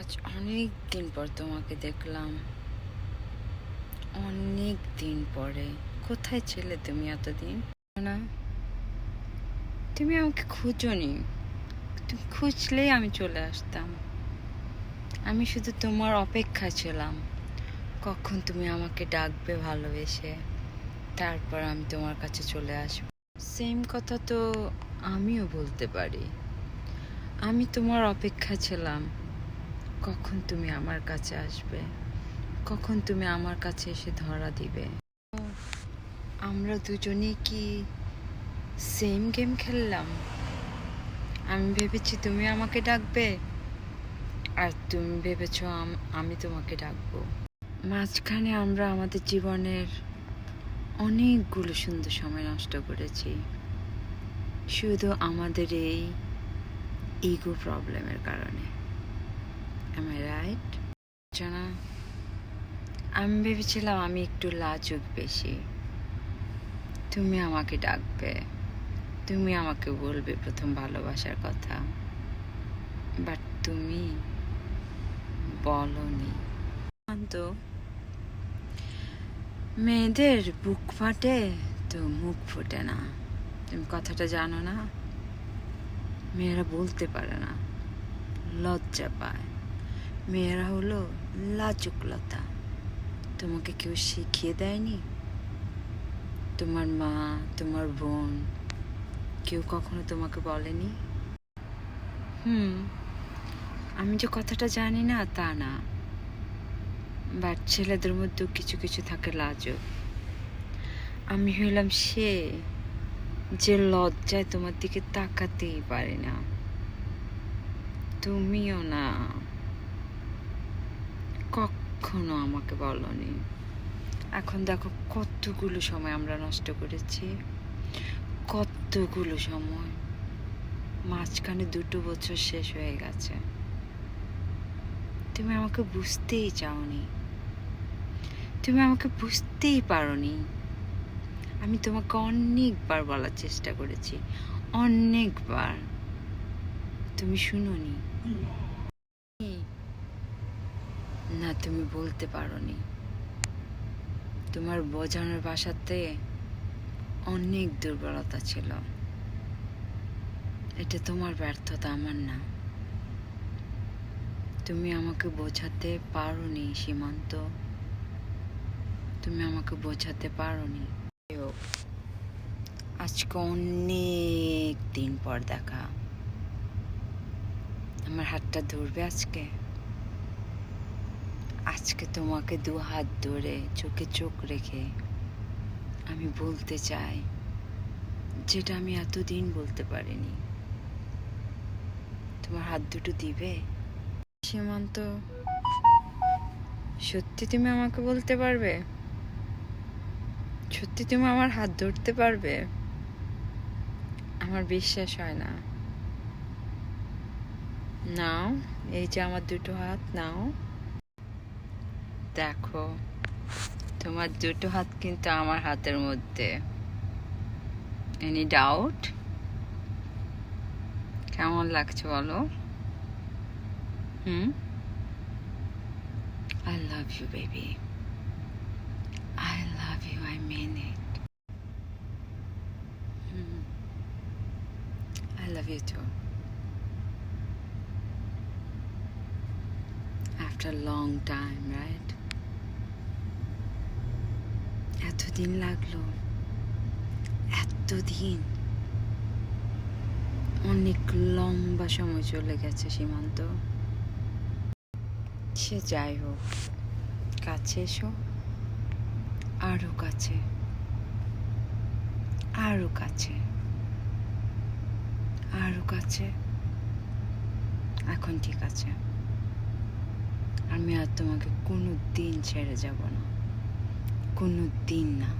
আজ অনেক দিন পর তোমাকে দেখলাম, অনেক দিন পরে। কোথায় ছিলে তুমি এতদিন? না, তুমি আমাকে খুঁজোনি। তুমি খুঁজলেই আমি চলে আসতাম। আমি শুধু তোমার অপেক্ষা ছিলাম, কখন তুমি আমাকে ডাকবে ভালোবেসে, তারপর আমি তোমার কাছে চলে আসব। সেম কথা তো আমিও বলতে পারি। আমি তোমার অপেক্ষা ছিলাম, কখন তুমি আমার কাছে আসবে, কখন তুমি আমার কাছে এসে ধরা দিবে। আমরা দুজনেই কি সেম গেম খেললাম? আমি ভেবেছি তুমি আমাকে ডাকবে, আর তুমি ভেবেছ আমি তোমাকে ডাকবো। মাঝখানে আমরা আমাদের জীবনের অনেকগুলো সুন্দর সময় নষ্ট করেছি, শুধু আমাদের এই ইগো প্রবলেমের কারণে। Am I right? জানা, আমি ভেবেছিলাম আমি একটু লাজুক বেশি। তুমি আমাকে ডাকবে, তুমি আমাকে বলবে প্রথম ভালোবাসার কথা, বাট তুমি বলনি। তো মেয়েদের বুক ফাটে তো মুখ ফোটে না, তুমি কথাটা জানো না? মেয়েরা বলতে পারে না, লজ্জা পায়। মেয়েরা হলো লাজুকলতা। তোমাকে কেউ শিখিয়ে দেয়নি? তোমার মা, তোমার বোন, কেউ কখনো তোমাকে বলেনি? আমি যে কথাটা জানি না তা না, বাট ছেলেদের মধ্যেও কিছু কিছু থাকে লাজুক। আমি হইলাম সে যে লজ্জায় তোমার দিকে তাকাতেই পারে না। তুমিও না, কখনো আমাকে বলনি। এখন দেখো কতগুলো সময় আমরা নষ্ট করেছি, কতগুলো সময়। মাঝখানে 2 বছর শেষ হয়ে গেছে, তুমি আমাকে বুঝতেই চাওনি, তুমি আমাকে বুঝতেই পারোনি। আমি তোমাকে অনেকবার বলার চেষ্টা করেছি, অনেকবার, তুমি শুনোনি। না, তুমি বলতে পারোনি। তোমার বোঝানোর ভাষাতে অনেক দুর্বলতা ছিল। এটা তোমার ব্যর্থতা, আমার না। তুমি আমাকে বোঝাতে পারোনি সীমান্ত, তুমি আমাকে বোঝাতে পারোনি। আজকে অনেক দিন পর দেখা, আমার হাতটা ধরবে আজকে? আজকে তোমাকে 2 হাত ধরে চোখে চোখ রেখে আমি বলতে চাই যেটা আমি এতদিন বলতে পারিনি। তোমার হাত দুটো দিবে? সীমান্ত, সত্যি তুমি আমাকে বলতে পারবে? সত্যি তুমি আমার হাত ধরতে পারবে? আমার বিশ্বাস হয় না। নাও, এই যে আমার 2 হাত, নাও। দেখো, তোমার 2 হাত কিন্তু আমার হাতের মধ্যে। Any doubt? কেমন লাগছে বলো? I love you, baby. I love you, I mean it. I love you too. After a long time, right? এতদিন লাগলো, এতদিন, অনেক লম্বা সময় চলে গেছে সীমান্ত। সে যাই হোক, কাছে এসো, আরো কাছে, আরো কাছে, আরো কাছে। এখন ঠিক আছে, আমি আর তোমাকে কোনো দিন ছেড়ে যাব না, কোনো দিন না।